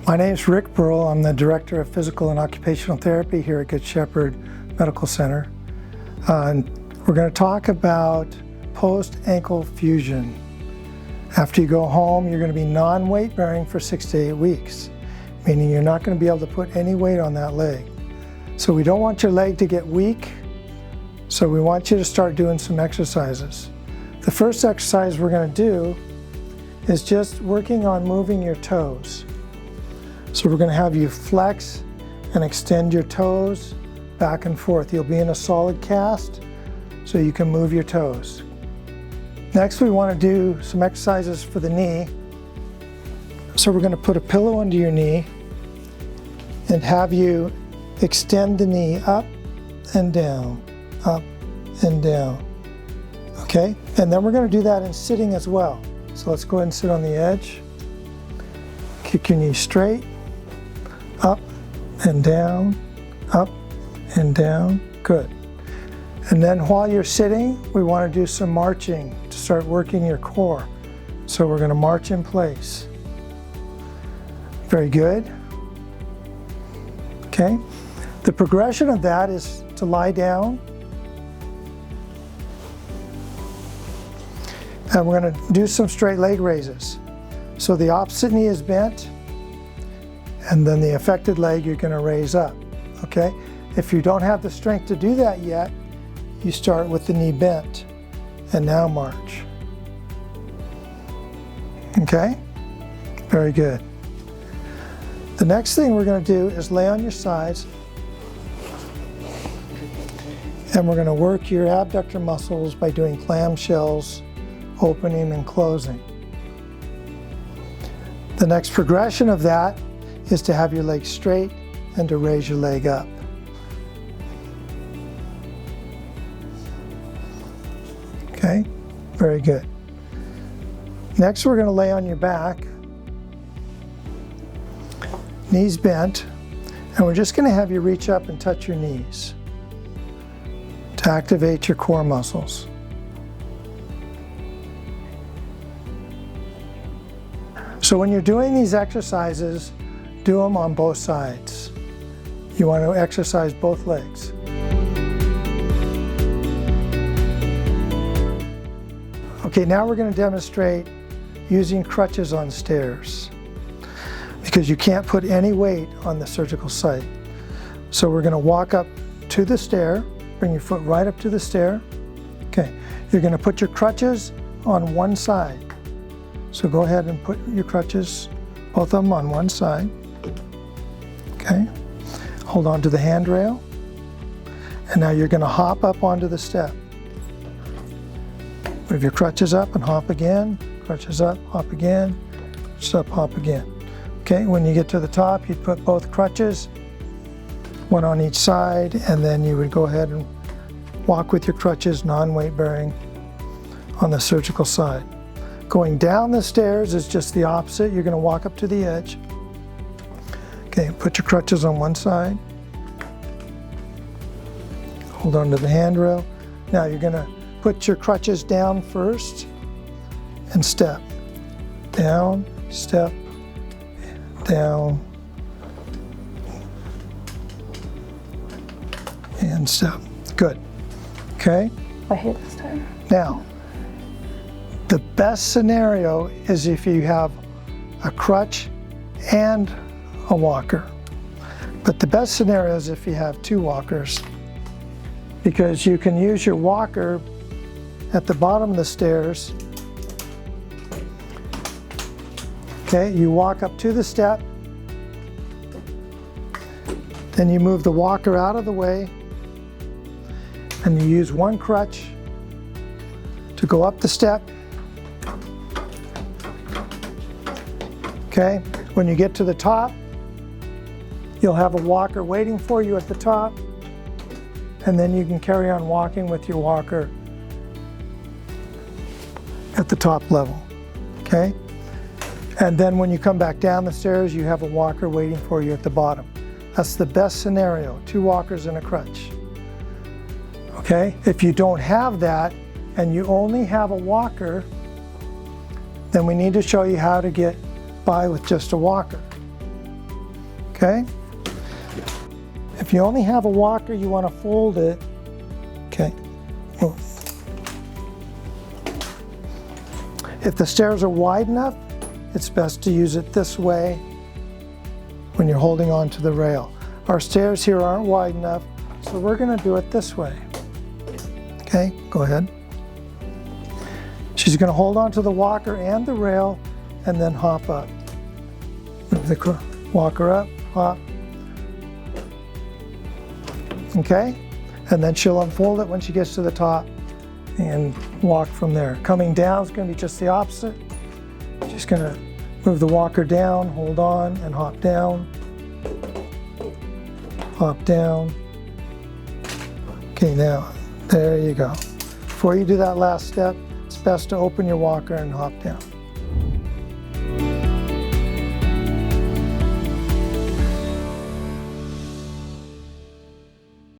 My name is Rick Burrell. I'm the Director of Physical and Occupational Therapy here at Good Shepherd Medical Center. And we're going to talk about post-ankle fusion. After you go home, you're going to be non-weight bearing for 6 to 8 weeks, meaning you're not going to be able to put any weight on that leg. So we don't want your leg to get weak, so we want you to start doing some exercises. The first exercise we're going to do is just working on moving your toes. So we're going to have you flex and extend your toes back and forth. You'll be in a solid cast so you can move your toes. Next, we want to do some exercises for the knee. So we're going to put a pillow under your knee and have you extend the knee up and down, up and down. Okay? And then we're going to do that in sitting as well. So let's go ahead and sit on the edge. Kick your knee straight, up and down, up and down. Good. And then while you're sitting, we want to do some marching to start working your core. So we're going to march in place. Very good. Okay. The progression of that is to lie down. And we're going to do some straight leg raises. So the opposite knee is bent, and then the affected leg you're going to raise up. Okay? If you don't have the strength to do that yet, you start with the knee bent and now march. Okay? Very good. The next thing we're going to do is lay on your sides, and we're going to work your abductor muscles by doing clamshells, opening and closing. The next progression of that is to have your leg straight and to raise your leg up. Okay, very good. Next, we're going to lay on your back, knees bent, and we're just going to have you reach up and touch your knees to activate your core muscles. So when you're doing these exercises, do them on both sides. You want to exercise both legs. Okay, now we're going to demonstrate using crutches on stairs, because you can't put any weight on the surgical site. So we're going to walk up to the stair, bring your foot right up to the stair. Okay, you're going to put your crutches on one side. So go ahead and put your crutches, both of them, on one side. Okay, hold on to the handrail, and now you're going to hop up onto the step. Move your crutches up and hop again, crutches up, hop again, crutches up, hop again. Okay, when you get to the top, you'd put both crutches, one on each side, and then you would go ahead and walk with your crutches, non-weight bearing, on the surgical side. Going down the stairs is just the opposite. You're going to walk up to the edge. Okay, put your crutches on one side. Hold on to the handrail. Now you're going to put your crutches down first and step. Down, step, down, and step. Good. Okay? I hit this time. Now, the best scenario is if you have a crutch and a walker. But the best scenario is if you have two walkers, because you can use your walker at the bottom of the stairs. Okay, you walk up to the step, then you move the walker out of the way, and you use one crutch to go up the step. Okay, when you get to the top, you'll have a walker waiting for you at the top, and then you can carry on walking with your walker at the top level. Okay, and then when you come back down the stairs, you have a walker waiting for you at the bottom. That's the best scenario, two walkers and a crutch. Okay, if you don't have that and you only have a walker, then we need to show you how to get by with just a walker. okay? If you only have a walker, you want to fold it, okay? Oh. If the stairs are wide enough, it's best to use it this way when you're holding on to the rail. Our stairs here aren't wide enough, so we're going to do it this way. Okay, go ahead. She's going to hold on to the walker and the rail and then hop up. Move the walker up, hop. Okay, and then she'll unfold it when she gets to the top and walk from there. Coming down is going to be just the opposite. She's going to move the walker down, hold on, and hop down. Hop down. Okay, now, there you go. Before you do that last step, it's best to open your walker and hop down.